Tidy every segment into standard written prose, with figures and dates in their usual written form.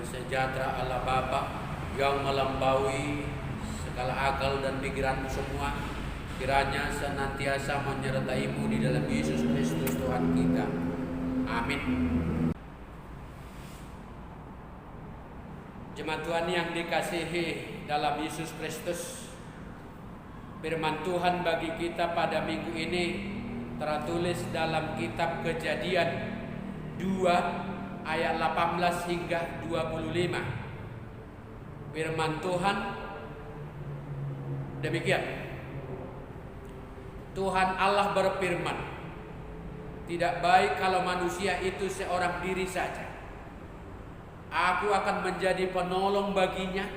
sejahtera Allah Bapa yang melampaui segala akal dan pikiranmu semua, kiranya senantiasa menyertaimu di dalam Yesus Kristus Tuhan kita. Amin. Jemaat Tuhan yang dikasihi dalam Yesus Kristus, firman Tuhan bagi kita pada minggu ini tertulis dalam kitab Kejadian 2 ayat 18 hingga 25. Firman Tuhan demikian. Tuhan Allah berfirman, tidak baik kalau manusia itu seorang diri saja. Aku akan menjadi penolong baginya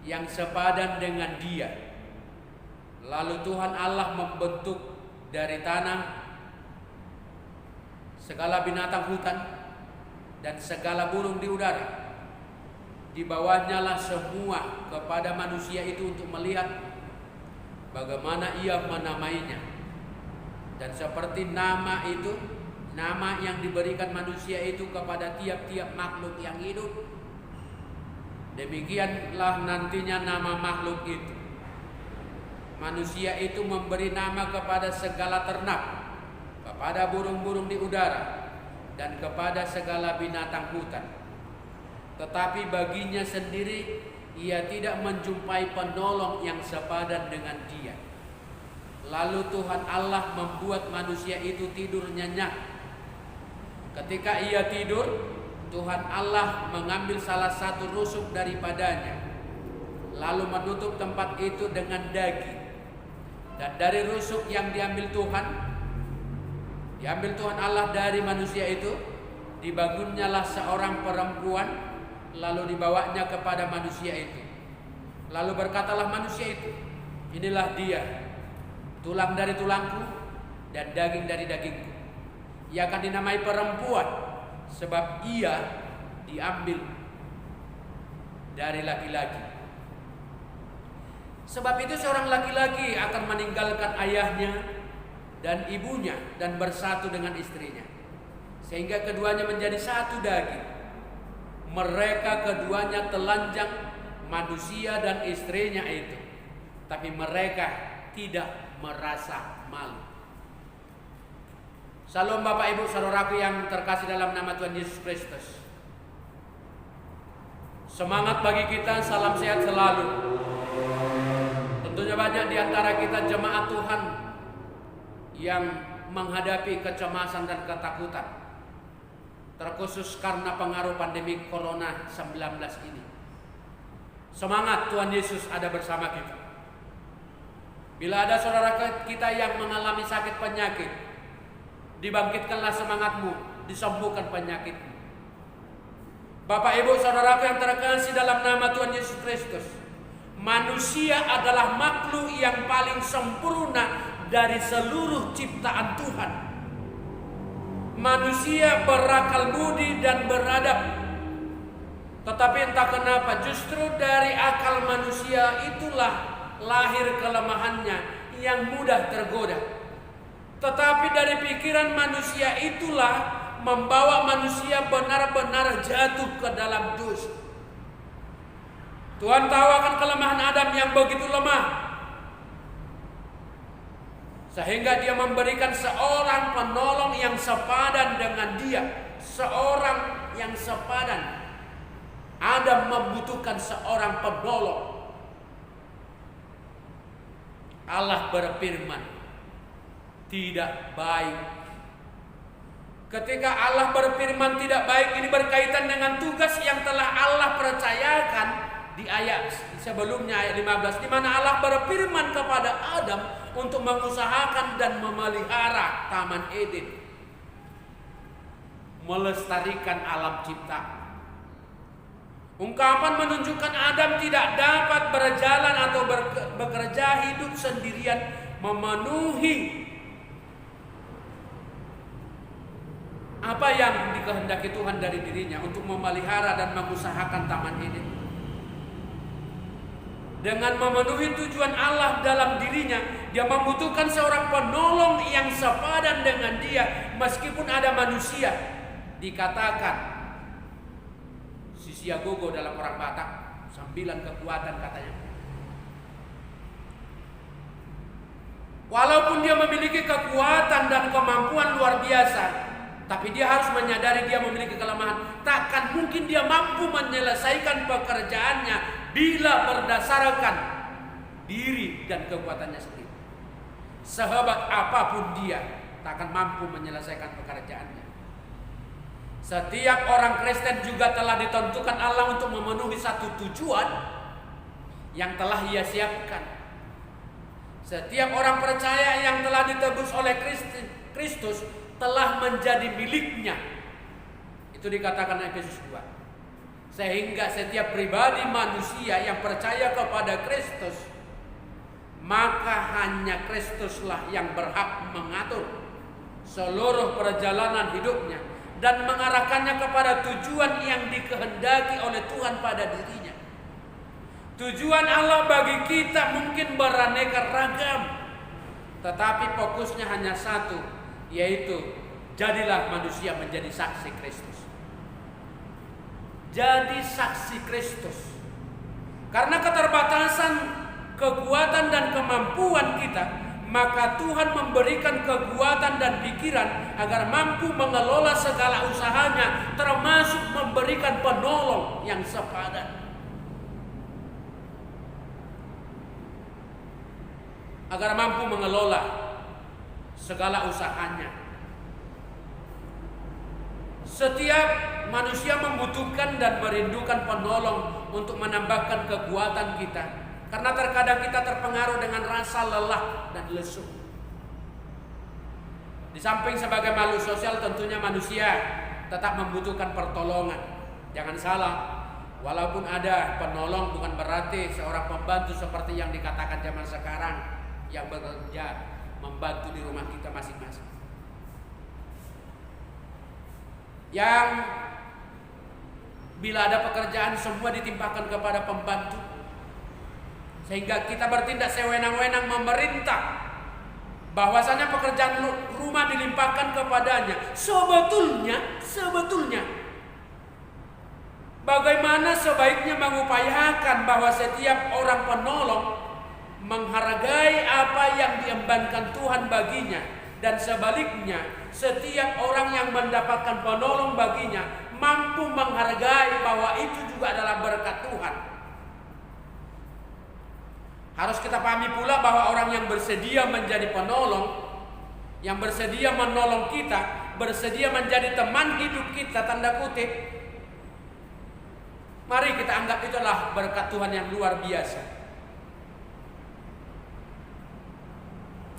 yang sepadan dengan dia. Lalu Tuhan Allah membentuk dari tanah segala binatang hutan dan segala burung di udara. Dibawanya lah semua kepada manusia itu untuk melihat bagaimana ia menamainya. Dan seperti nama itu, nama yang diberikan manusia itu kepada tiap-tiap makhluk yang hidup, demikianlah nantinya nama makhluk itu. Manusia itu memberi nama kepada segala ternak, kepada burung-burung di udara, dan kepada segala binatang hutan. Tetapi baginya sendiri ia tidak menjumpai penolong yang sepadan dengan dia. Lalu Tuhan Allah membuat manusia itu tidur nyenyak. Ketika ia tidur, Tuhan Allah mengambil salah satu rusuk daripadanya, lalu menutup tempat itu dengan daging. Dan dari rusuk yang diambil Tuhan Allah dari manusia itu, dibangunnyalah seorang perempuan, lalu dibawanya kepada manusia itu. Lalu berkatalah manusia itu, inilah dia, tulang dari tulangku dan daging dari dagingku. Ia akan dinamai perempuan, sebab ia diambil dari laki-laki. Sebab itu seorang laki-laki akan meninggalkan ayahnya dan ibunya dan bersatu dengan istrinya, sehingga keduanya menjadi satu daging. Mereka keduanya telanjang, manusia dan istrinya itu, tapi mereka tidak merasa malu. Salam Bapak Ibu saudaraku yang terkasih dalam nama Tuhan Yesus Kristus. Semangat bagi kita, salam sehat selalu. Tentunya banyak di antara kita jemaat Tuhan yang menghadapi kecemasan dan ketakutan, terkhusus karena pengaruh pandemi Corona-19 ini. Semangat, Tuhan Yesus ada bersama kita. Bila ada saudara kita yang mengalami sakit penyakit, dibangkitkanlah semangatmu, disembuhkan penyakitmu. Bapak Ibu saudaraku yang terkasih dalam nama Tuhan Yesus Kristus, manusia adalah makhluk yang paling sempurna dari seluruh ciptaan Tuhan. Manusia berakal budi dan beradab. Tetapi entah kenapa justru dari akal manusia itulah lahir kelemahannya yang mudah tergoda. Tetapi dari pikiran manusia itulah membawa manusia benar-benar jatuh ke dalam dosa. Tuhan tahu akan kelemahan Adam yang begitu lemah, sehingga dia memberikan seorang penolong yang sepadan dengan dia. Seorang yang sepadan. Adam membutuhkan seorang penolong. Allah berfirman, tidak baik. Ketika Allah berfirman tidak baik, ini berkaitan dengan tugas yang telah Allah percayakan di ayat sebelumnya, ayat 15, di mana Allah berfirman kepada Adam untuk mengusahakan dan memelihara Taman Eden, melestarikan alam ciptaan. Ungkapan menunjukkan Adam tidak dapat berjalan atau bekerja hidup sendirian, memenuhi apa yang dikehendaki Tuhan dari dirinya untuk memelihara dan mengusahakan Taman Eden. Dengan memenuhi tujuan Allah dalam dirinya, dia membutuhkan seorang penolong yang sepadan dengan dia. Meskipun ada manusia, dikatakan sisi Siagogo dalam orang Batak, 9 kekuatan katanya. Walaupun dia memiliki kekuatan dan kemampuan luar biasa, tapi dia harus menyadari dia memiliki kelemahan. Takkan mungkin dia mampu menyelesaikan pekerjaannya bila berdasarkan diri dan kekuatannya sendiri. Sehebat apapun dia, takkan mampu menyelesaikan pekerjaannya. Setiap orang Kristen juga telah ditentukan Allah untuk memenuhi satu tujuan yang telah Ia siapkan. Setiap orang percaya yang telah ditebus oleh Kristus telah menjadi miliknya. Itu dikatakan Efesus 2. Sehingga setiap pribadi manusia yang percaya kepada Kristus, maka hanya Kristuslah yang berhak mengatur seluruh perjalanan hidupnya dan mengarahkannya kepada tujuan yang dikehendaki oleh Tuhan pada dirinya. Tujuan Allah bagi kita mungkin beraneka ragam, tetapi fokusnya hanya satu, yaitu jadilah manusia menjadi saksi Kristus. Jadi saksi Kristus. Karena keterbatasan kekuatan dan kemampuan kita, maka Tuhan memberikan kekuatan dan pikiran agar mampu mengelola segala usahanya, termasuk memberikan penolong yang sepadan. Agar mampu mengelola segala usahanya. Setiap manusia membutuhkan dan merindukan penolong untuk menambahkan kekuatan kita, karena terkadang kita terpengaruh dengan rasa lelah dan lesu. Di samping sebagai makhluk sosial, tentunya manusia tetap membutuhkan pertolongan. Jangan salah, walaupun ada penolong bukan berarti seorang pembantu seperti yang dikatakan zaman sekarang yang bekerja membantu di rumah kita masing-masing. Yang bila ada pekerjaan semua ditimpakan kepada pembantu, sehingga kita bertindak sewenang-wenang memerintah bahwasanya pekerjaan rumah dilimpahkan kepadanya. Sebetulnya bagaimana sebaiknya mengupayakan bahwa setiap orang penolong menghargai apa yang diembankan Tuhan baginya, dan sebaliknya setiap orang yang mendapatkan penolong baginya mampu menghargai bahwa itu juga adalah berkat Tuhan. Harus kita pahami pula bahwa orang yang bersedia menjadi penolong, yang bersedia menolong kita, bersedia menjadi teman hidup kita, tanda kutip, mari kita anggap itu adalah berkat Tuhan yang luar biasa.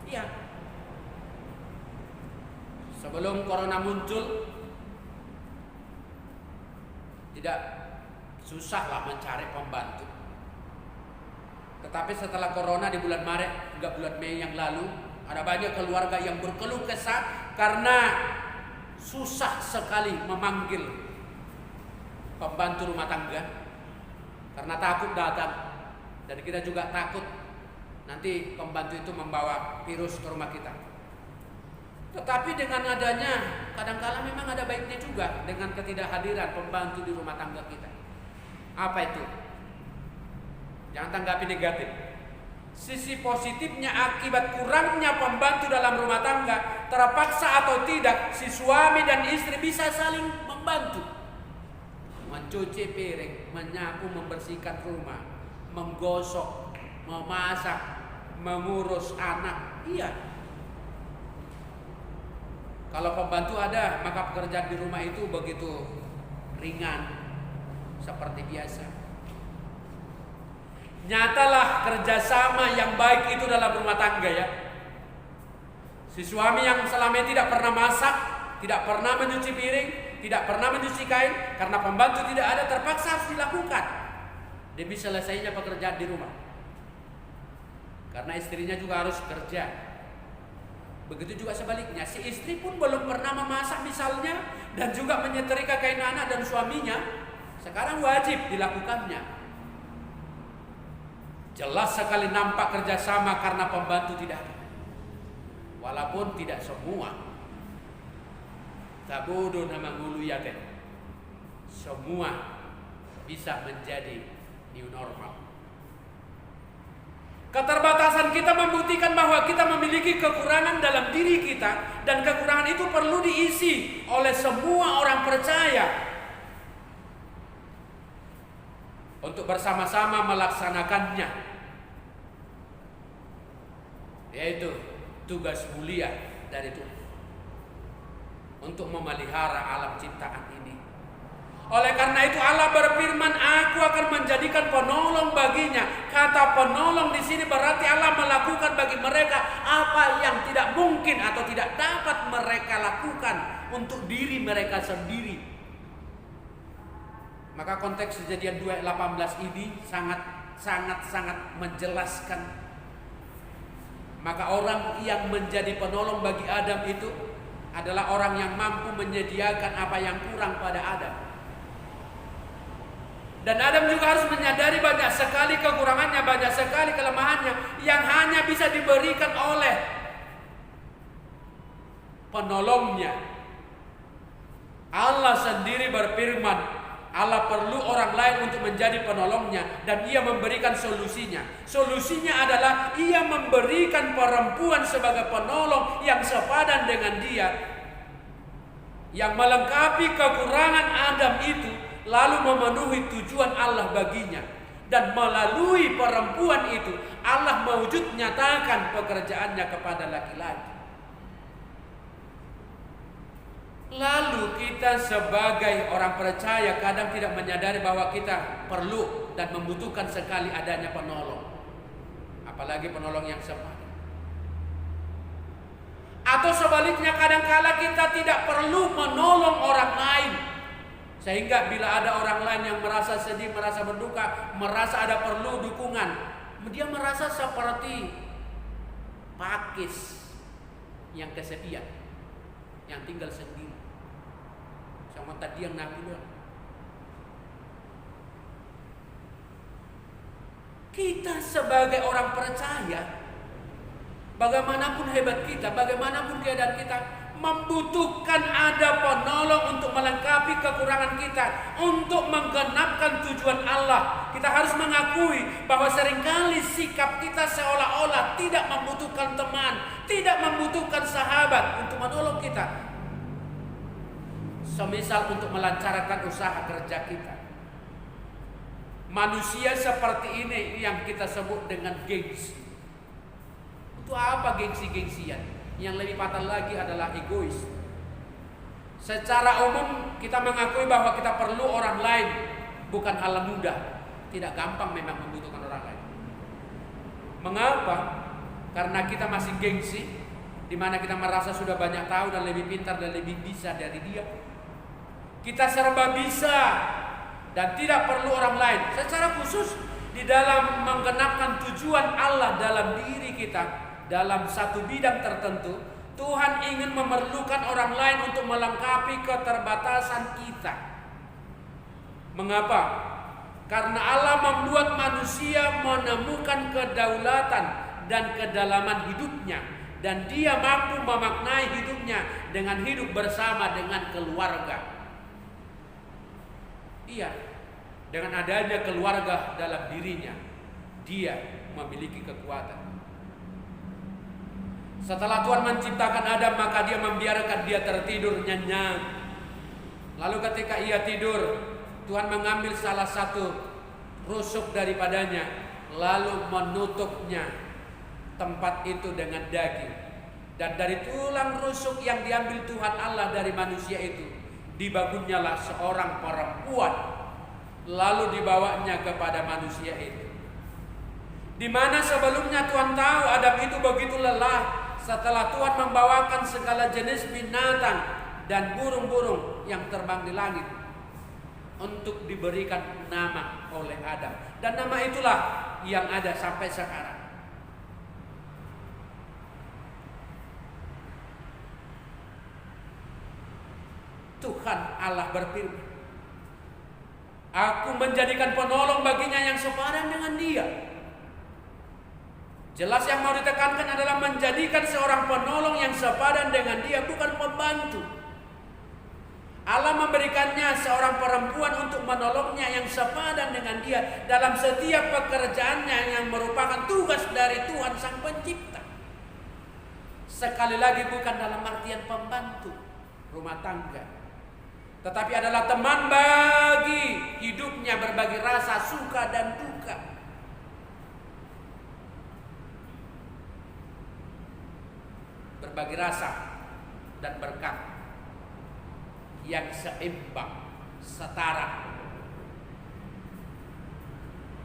Ya, sebelum corona muncul, tidak susahlah mencari pembantu. Tetapi setelah corona di bulan Maret hingga bulan Mei yang lalu, ada banyak keluarga yang berkeluh kesah karena susah sekali memanggil pembantu rumah tangga, karena takut datang. Dan kita juga takut nanti pembantu itu membawa virus ke rumah kita. Tetapi dengan adanya, kadang-kala memang ada baiknya juga dengan ketidakhadiran pembantu di rumah tangga kita. Apa itu? Jangan tanggapi negatif. Sisi positifnya, akibat kurangnya pembantu dalam rumah tangga, terpaksa atau tidak, si suami dan istri bisa saling membantu. Mencuci piring, menyapu, membersihkan rumah, menggosok, memasak, mengurus anak. Iya. Kalau pembantu ada, maka pekerjaan di rumah itu begitu ringan, seperti biasa. Nyatalah kerjasama yang baik itu dalam rumah tangga, ya. Si suami yang selama ini tidak pernah masak, tidak pernah mencuci piring, tidak pernah mencuci kain, karena pembantu tidak ada, terpaksa harus dilakukan demi selesainya pekerjaan di rumah. Karena istrinya juga harus kerja. Begitu juga sebaliknya, si istri pun belum pernah memasak misalnya, dan juga menyetrika kain anak dan suaminya, sekarang wajib dilakukannya. Jelas sekali nampak kerjasama karena pembantu tidak ada. Walaupun tidak semua. Tak bodoh nama ngulu ya kan. Semua bisa menjadi new normal. Keterbatasan kita membuktikan bahwa kita memiliki kekurangan dalam diri kita, dan kekurangan itu perlu diisi oleh semua orang percaya untuk bersama-sama melaksanakannya, yaitu tugas mulia dari Tuhan untuk memelihara alam ciptaan ini. Oleh karena itu Allah berfirman, aku akan menjadikan penolong baginya. Kata penolong di sini berarti Allah melakukan bagi mereka apa yang tidak mungkin atau tidak dapat mereka lakukan untuk diri mereka sendiri. Maka konteks Kejadian 2:18 ini sangat menjelaskan. Maka orang yang menjadi penolong bagi Adam itu adalah orang yang mampu menyediakan apa yang kurang pada Adam. Dan Adam juga harus menyadari banyak sekali kekurangannya, banyak sekali kelemahannya yang hanya bisa diberikan oleh penolongnya. Allah sendiri berfirman, Allah perlu orang lain untuk menjadi penolongnya, dan ia memberikan solusinya. Solusinya adalah ia memberikan perempuan sebagai penolong yang sepadan dengan dia, yang melengkapi kekurangan Adam itu, lalu memenuhi tujuan Allah baginya. Dan melalui perempuan itu Allah mewujud nyatakan pekerjaannya kepada laki-laki. Lalu kita sebagai orang percaya kadang tidak menyadari bahwa kita perlu dan membutuhkan sekali adanya penolong, apalagi penolong yang sepadan. Atau sebaliknya, kadangkala kita tidak perlu menolong orang lain, sehingga bila ada orang lain yang merasa sedih, merasa berduka, merasa ada perlu dukungan, dia merasa seperti pakis yang kesepian, yang tinggal sendiri, sama tadi yang nabi doang. Kita sebagai orang percaya, bagaimanapun hebat kita, bagaimanapun keadaan kita, membutuhkan ada penolong untuk melengkapi kekurangan kita, untuk menggenapkan tujuan Allah. Kita harus mengakui bahwa seringkali sikap kita seolah-olah tidak membutuhkan teman, tidak membutuhkan sahabat untuk menolong kita. Semisal untuk melancarkan usaha kerja kita. Manusia seperti ini yang kita sebut dengan gengsi. Itu apa gengsi-gengsian? Yang lebih fatal lagi adalah egois. Secara umum kita mengakui bahwa kita perlu orang lain, bukan hal mudah. Tidak gampang memang membutuhkan orang lain. Mengapa? Karena kita masih gengsi, di mana kita merasa sudah banyak tahu dan lebih pintar dan lebih bisa dari dia. Kita serba bisa dan tidak perlu orang lain. Secara khusus di dalam menggenapkan tujuan Allah dalam diri kita, dalam satu bidang tertentu, Tuhan ingin memerlukan orang lain untuk melengkapi keterbatasan kita. Mengapa? Karena Allah membuat manusia menemukan kedaulatan dan kedalaman hidupnya, dan dia mampu memaknai hidupnya dengan hidup bersama dengan keluarga. Iya, dengan adanya keluarga dalam dirinya, dia memiliki kekuatan. Setelah Tuhan menciptakan Adam, maka dia membiarkan dia tertidur nyenyak. Lalu ketika ia tidur, Tuhan mengambil salah satu rusuk daripadanya, lalu menutupnya tempat itu dengan daging. Dan dari tulang rusuk yang diambil Tuhan Allah dari manusia itu, dibangunnyalah seorang perempuan, lalu dibawanya kepada manusia itu. Di mana sebelumnya Tuhan tahu Adam itu begitu lelah setelah Tuhan membawakan segala jenis binatang dan burung-burung yang terbang di langit untuk diberikan nama oleh Adam. Dan nama itulah yang ada sampai sekarang. Tuhan Allah berfirman, aku menjadikan penolong baginya yang sepadan dengan dia. Jelas yang mau ditekankan adalah menjadikan seorang penolong yang sepadan dengan dia, bukan pembantu. Allah memberikannya seorang perempuan untuk menolongnya yang sepadan dengan dia dalam setiap pekerjaannya yang merupakan tugas dari Tuhan Sang Pencipta. Sekali lagi bukan dalam artian pembantu rumah tangga, tetapi adalah teman bagi hidupnya, berbagi rasa suka dan duka. Berbagi rasa dan berkat yang seimbang, setara.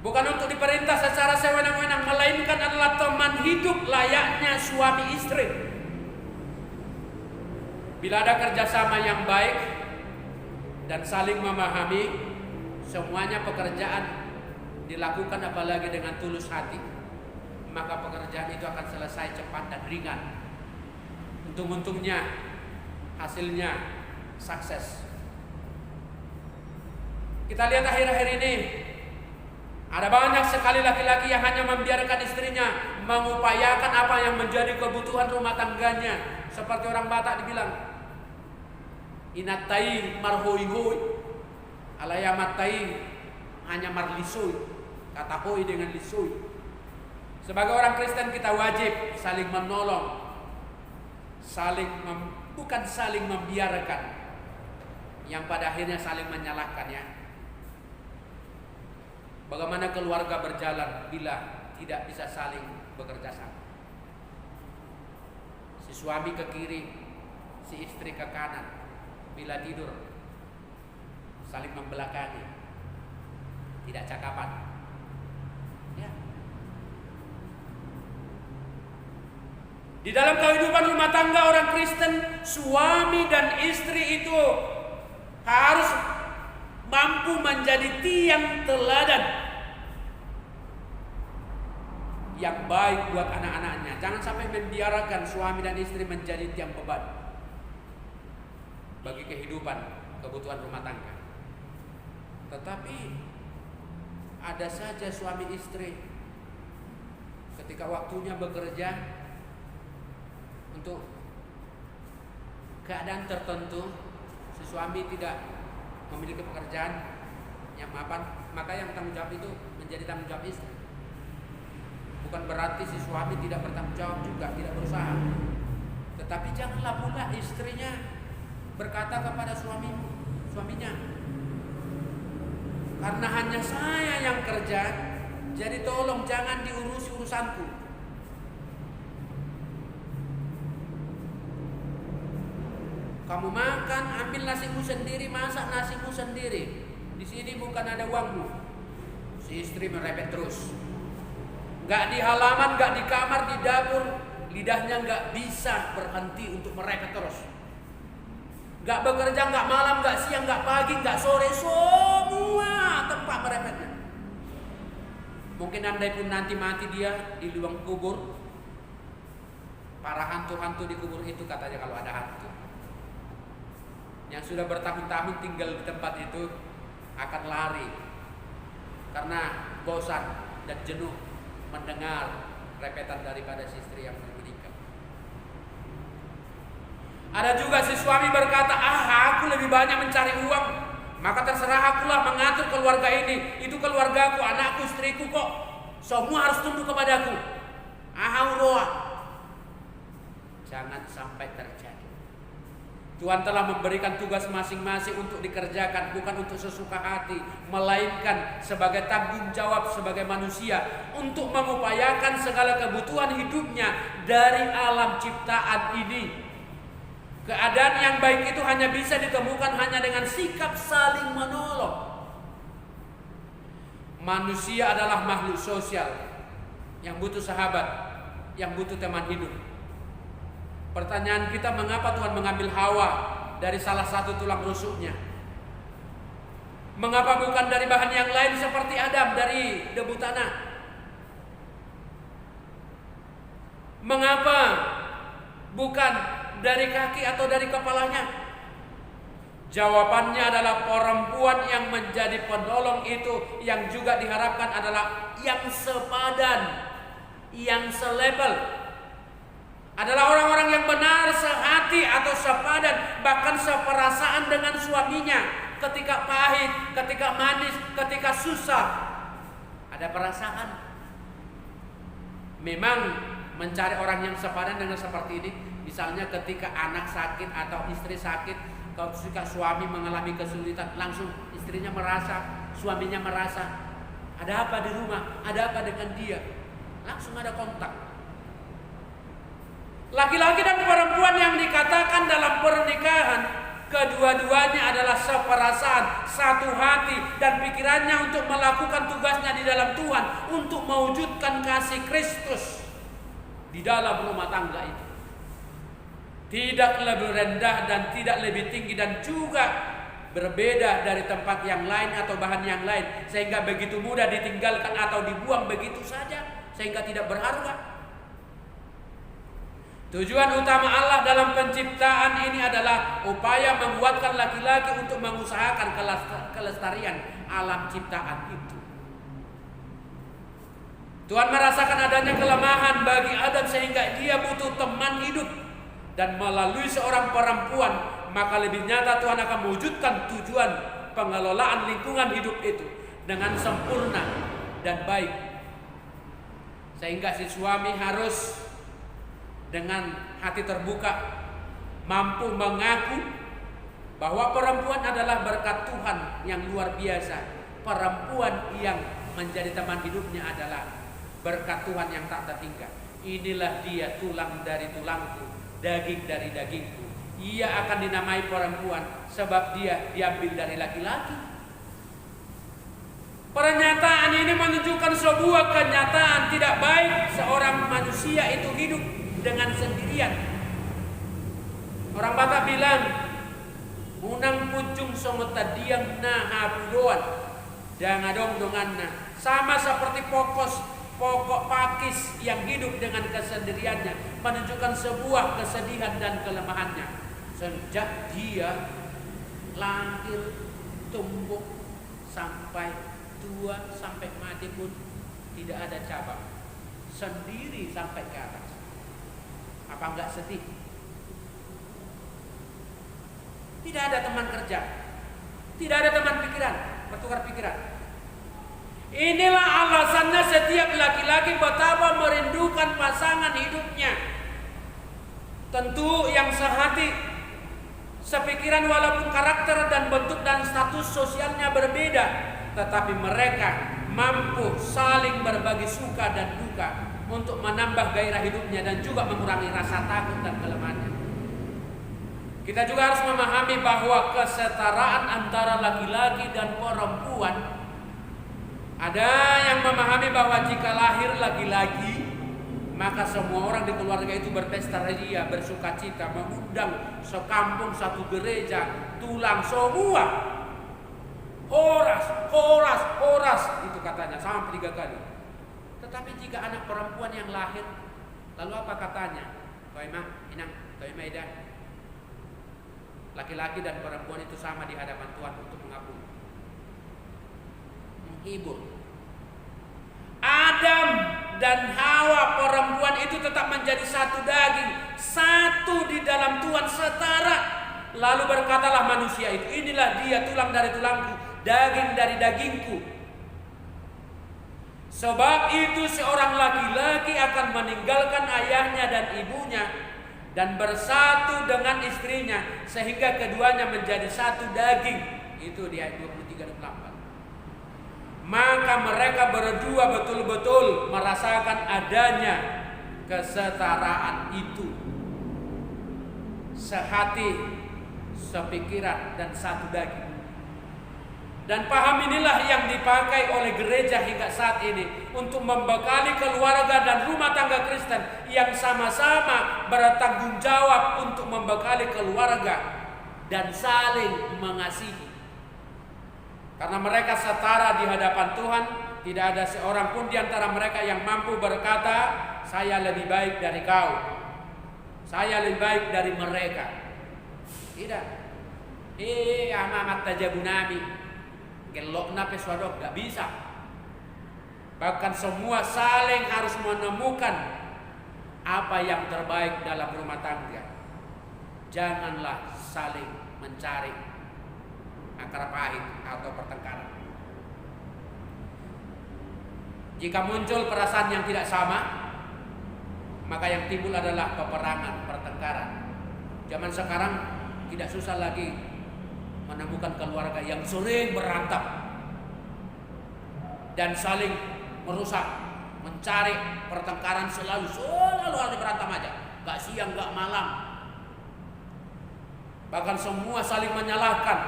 Bukan untuk diperintah secara sewenang-wenang, melainkan adalah teman hidup layaknya suami istri. Bila ada kerjasama yang baik dan saling memahami, semuanya pekerjaan dilakukan apalagi dengan tulus hati, maka pekerjaan itu akan selesai cepat dan ringan. Untung-untungnya hasilnya sukses. Kita lihat akhir-akhir ini ada banyak sekali laki-laki yang hanya membiarkan istrinya mengupayakan apa yang menjadi kebutuhan rumah tangganya. Seperti orang Batak dibilang, inatai marhoi-hoi, alayamatai hanya marlisoi, kata hoi dengan lisoi. Sebagai orang Kristen kita wajib saling menolong, bukan saling membiarkan, yang pada akhirnya saling menyalahkan ya. Bagaimana keluarga berjalan bila tidak bisa saling bekerja sama? Si suami ke kiri, si istri ke kanan. Bila tidur saling membelakangi, tidak cakapan ya. Di dalam kehidupan rumah tangga orang Kristen, suami dan istri itu harus mampu menjadi tiang teladan yang baik buat anak-anaknya. Jangan sampai membiarkan suami dan istri menjadi tiang beban bagi kehidupan, kebutuhan rumah tangga. Tetapi ada saja suami istri ketika waktunya bekerja untuk keadaan tertentu, si suami tidak memiliki pekerjaan yang mapan, maka yang tanggung jawab itu menjadi tanggung jawab istri. Bukan berarti si suami tidak bertanggung jawab juga, tidak berusaha. Tetapi janganlah pula istrinya berkata kepada suaminya, karena hanya saya yang kerja, jadi tolong jangan diurusi urusanku. Kamu makan, ambil nasimu sendiri, masak nasimu sendiri. Di sini bukan ada uangmu. Si istri merepet terus. Gak di halaman, gak di kamar, di dapur, lidahnya gak bisa berhenti untuk merepet terus. Gak bekerja, gak malam, gak siang, gak pagi, gak sore, semua tempat merepetnya. Mungkin andai pun nanti mati dia di lubang kubur, para hantu-hantu di kubur itu katanya kalau ada hantu yang sudah bertahun-tahun tinggal di tempat itu akan lari karena bosan dan jenuh mendengar repetan daripada si istri yang menikah. Ada juga si suami berkata, aku lebih banyak mencari uang, maka terserah akulah mengatur keluarga ini. Itu keluargaku, anakku, istriku kok. Semua harus tunduk kepadaku. Roa. Jangan sampai terjadi. Tuhan telah memberikan tugas masing-masing untuk dikerjakan, bukan untuk sesuka hati, melainkan sebagai tanggung jawab sebagai manusia untuk mengupayakan segala kebutuhan hidupnya dari alam ciptaan ini. Keadaan yang baik itu hanya bisa ditemukan hanya dengan sikap saling menolong. Manusia adalah makhluk sosial yang butuh sahabat, yang butuh teman hidup. Pertanyaan kita, mengapa Tuhan mengambil Hawa dari salah satu tulang rusuknya? Mengapa bukan dari bahan yang lain seperti Adam dari debu tanah? Mengapa bukan dari kaki atau dari kepalanya? Jawabannya adalah perempuan yang menjadi penolong itu yang juga diharapkan adalah yang sepadan, yang selebel. adalah orang-orang yang benar sehati atau sepadan, bahkan seperasaan dengan suaminya. Ketika pahit, ketika manis, ketika susah, ada perasaan. Memang mencari orang yang sepadan dengan seperti ini, misalnya ketika anak sakit atau istri sakit, kalau suami mengalami kesulitan, langsung istrinya merasa, suaminya merasa, ada apa di rumah, ada apa dengan dia, langsung ada kontak. Laki-laki dan perempuan yang dikatakan dalam pernikahan, kedua-duanya adalah seperasaan, satu hati dan pikirannya untuk melakukan tugasnya di dalam Tuhan, untuk mewujudkan kasih Kristus di dalam rumah tangga itu. Tidak lebih rendah dan tidak lebih tinggi, dan juga berbeda dari tempat yang lain atau bahan yang lain, sehingga begitu mudah ditinggalkan atau dibuang begitu saja, sehingga tidak berharga. Tujuan utama Allah dalam penciptaan ini adalah upaya menguatkan laki-laki untuk mengusahakan kelestarian alam ciptaan itu. Tuhan merasakan adanya kelemahan bagi Adam sehingga dia butuh teman hidup, dan melalui seorang perempuan maka lebih nyata Tuhan akan mewujudkan tujuan pengelolaan lingkungan hidup itu dengan sempurna dan baik, sehingga si suami harus dengan hati terbuka mampu mengaku bahwa perempuan adalah berkat Tuhan yang luar biasa. Perempuan yang menjadi teman hidupnya adalah berkat Tuhan yang tak terhingga. Inilah dia, tulang dari tulangku, daging dari dagingku. Ia akan dinamai perempuan sebab dia diambil dari laki-laki. Pernyataan ini menunjukkan sebuah kenyataan tidak baik seorang manusia itu hidup dengan sendirian. Orang Batak bilang, unang pucung someta diam na hapudoan dan adong donganna. Sama seperti pokok pakis yang hidup dengan kesendiriannya, menunjukkan sebuah kesedihan dan kelemahannya. Sejak dia lahir, tumbuh, sampai tua, sampai mati pun tidak ada cabang, sendiri sampai ke atas. Apa enggak sedih? Tidak ada teman kerja, tidak ada teman pikiran, bertukar pikiran. Inilah alasannya setiap laki-laki betapa merindukan pasangan hidupnya. Tentu yang sehati, sepikiran, walaupun karakter dan bentuk dan status sosialnya berbeda, tetapi mereka mampu saling berbagi suka dan duka untuk menambah gairah hidupnya dan juga mengurangi rasa takut dan kelemahannya. Kita juga harus memahami bahwa kesetaraan antara laki-laki dan perempuan, ada yang memahami bahwa jika lahir laki-laki, maka semua orang di keluarga itu berpesta ria, bersuka cita, mengundang sekampung, satu gereja, tulang semua. Horas, itu katanya sampai 3 kali. Tetapi jika anak perempuan yang lahir, lalu apa katanya? Toima, inang, toima ida. Laki-laki dan perempuan itu sama di hadapan Tuhan untuk mengampuni, menghibur. Adam dan Hawa perempuan itu tetap menjadi satu daging, satu di dalam Tuhan, setara. Lalu berkatalah manusia itu, inilah dia, tulang dari tulangku, daging dari dagingku. Sebab itu seorang laki-laki akan meninggalkan ayahnya dan ibunya dan bersatu dengan istrinya sehingga keduanya menjadi satu daging. Itu di ayat 23-24. Maka mereka berdua betul-betul merasakan adanya kesetaraan itu, sehati, sepikiran, dan satu daging. Dan paham inilah yang dipakai oleh gereja hingga saat ini untuk membekali keluarga dan rumah tangga Kristen yang sama-sama bertanggung jawab untuk membekali keluarga dan saling mengasihi. Karena mereka setara di hadapan Tuhan, tidak ada seorang pun di antara mereka yang mampu berkata, saya lebih baik dari kau, saya lebih baik dari mereka. Tidak. Amat tajabunami. Gelokna peswadok, gak bisa. Bahkan semua saling harus menemukan apa yang terbaik dalam rumah tangga. Janganlah saling mencari akar pahit atau pertengkaran. Jika muncul perasaan yang tidak sama, maka yang timbul adalah peperangan, pertengkaran. Zaman sekarang tidak susah lagi menemukan keluarga yang sering berantem dan saling merusak, mencari pertengkaran, selalu harus berantem aja, gak siang gak malam, bahkan semua saling menyalahkan.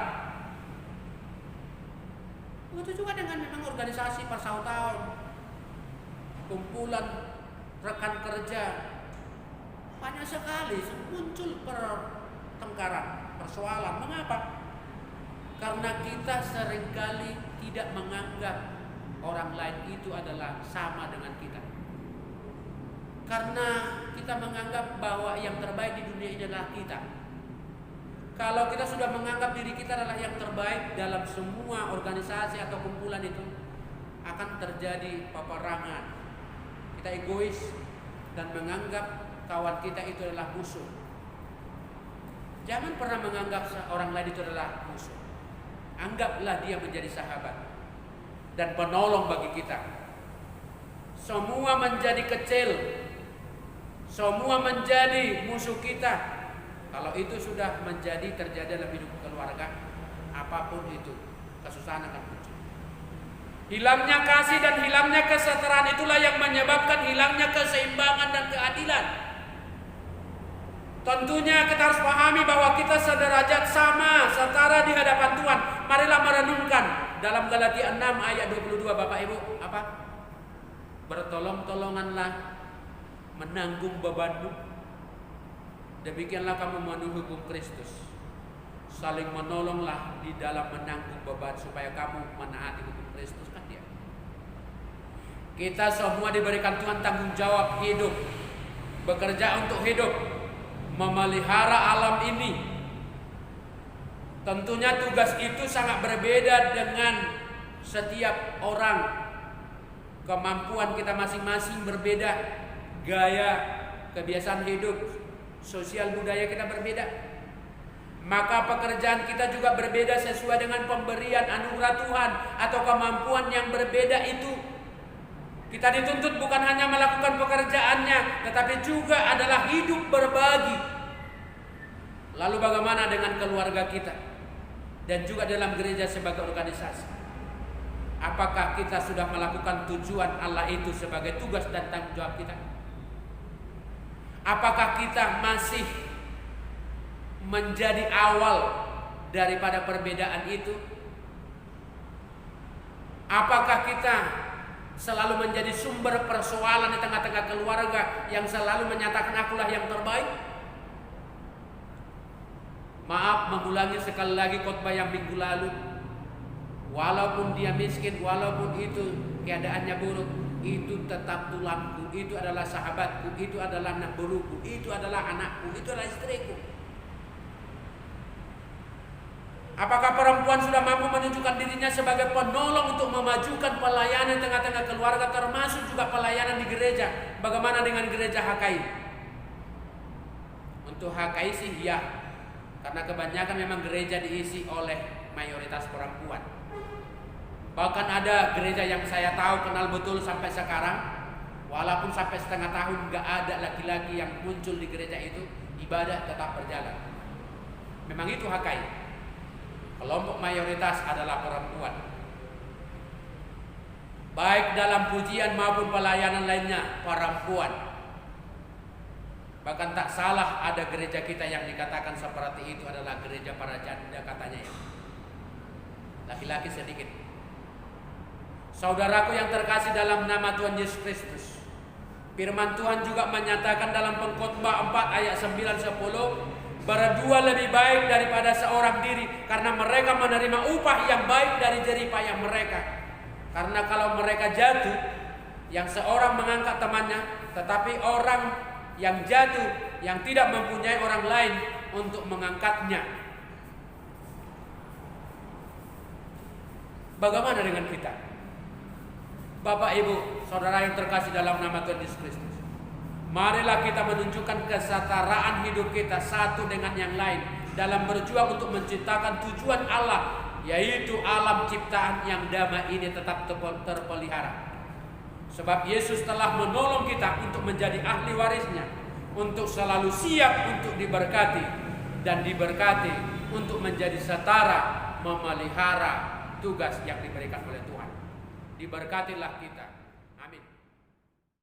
Begitu juga dengan memang organisasi persaudaraan, kumpulan rekan kerja, banyak sekali muncul pertengkaran, persoalan. Mengapa? Karena kita seringkali tidak menganggap orang lain itu adalah sama dengan kita. Karena kita menganggap bahwa yang terbaik di dunia ini adalah kita. Kalau kita sudah menganggap diri kita adalah yang terbaik dalam semua organisasi atau kumpulan itu, akan terjadi peperangan. Kita egois dan menganggap kawan kita itu adalah musuh. Jangan pernah menganggap orang lain itu adalah musuh. Anggaplah dia menjadi sahabat dan penolong bagi kita. Semua menjadi kecil, semua menjadi musuh kita. Kalau itu sudah terjadi dalam hidup keluarga, apapun itu, kesusahan akan muncul. Hilangnya kasih dan hilangnya kesetaraan itulah yang menyebabkan hilangnya keseimbangan dan keadilan. Tentunya kita harus pahami bahwa kita sederajat, sama, setara di hadapan Tuhan. Marilah merenungkan dalam Galatia 6 ayat 22, Bapak Ibu, apa? Bertolong-tolonganlah menanggung bebanmu. Demikianlah kamu memenuhi hukum Kristus. Saling menolonglah di dalam menanggung beban supaya kamu menaati hukum Kristus, kan dia. Kita semua diberikan Tuhan tanggung jawab hidup, bekerja untuk hidup, memelihara alam ini. Tentunya tugas itu sangat berbeda dengan setiap orang. Kemampuan kita masing-masing berbeda, gaya, kebiasaan hidup, sosial budaya kita berbeda. Maka pekerjaan kita juga berbeda sesuai dengan pemberian anugerah Tuhan atau kemampuan yang berbeda itu. Kita dituntut bukan hanya melakukan pekerjaannya, tetapi juga adalah hidup berbagi. Lalu bagaimana dengan keluarga kita dan juga dalam gereja sebagai organisasi? Apakah kita sudah melakukan tujuan Allah itu sebagai tugas dan tanggung jawab kita? Apakah kita masih menjadi awal daripada perbedaan itu? Apakah kita selalu menjadi sumber persoalan di tengah-tengah keluarga yang selalu menyatakan akulah yang terbaik? Maaf mengulangi sekali lagi khotbah yang minggu lalu. Walaupun dia miskin, walaupun itu keadaannya buruk, itu tetap tulangku, itu adalah sahabatku, itu adalah anak buruku, itu adalah anakku, itu adalah istriku. Apakah perempuan sudah mampu menunjukkan dirinya sebagai penolong untuk memajukan pelayanan tengah-tengah keluarga, termasuk juga pelayanan di gereja? Bagaimana dengan gereja HKI? Untuk HKI sih ya, karena kebanyakan memang gereja diisi oleh mayoritas perempuan. Bahkan ada gereja yang saya tahu, kenal betul sampai sekarang, walaupun sampai setengah tahun gak ada laki-laki yang muncul di gereja itu, ibadah tetap berjalan. Memang itu HKI. Kelompok mayoritas adalah perempuan. Baik dalam pujian maupun pelayanan lainnya, perempuan. Bahkan tak salah ada gereja kita yang dikatakan seperti itu adalah gereja para janda katanya ya. Laki-laki sedikit. Saudaraku yang terkasih dalam nama Tuhan Yesus Kristus, firman Tuhan juga menyatakan dalam Pengkhotbah 4 ayat 9-10, berdua lebih baik daripada seorang diri, karena mereka menerima upah yang baik dari jerih payah mereka. Karena kalau mereka jatuh, yang seorang mengangkat temannya, tetapi orang yang jatuh, yang tidak mempunyai orang lain untuk mengangkatnya. Bagaimana dengan kita? Bapak Ibu, saudara yang terkasih dalam nama Tuhan Yesus Kristus, Marilah kita menunjukkan kesetaraan hidup kita satu dengan yang lain dalam berjuang untuk menciptakan tujuan Allah, yaitu alam ciptaan yang damai ini tetap terpelihara. Sebab Yesus telah menolong kita untuk menjadi ahli warisnya, untuk selalu siap untuk diberkati dan diberkati untuk menjadi setara memelihara tugas yang diberikan oleh Tuhan. Diberkatilah kita.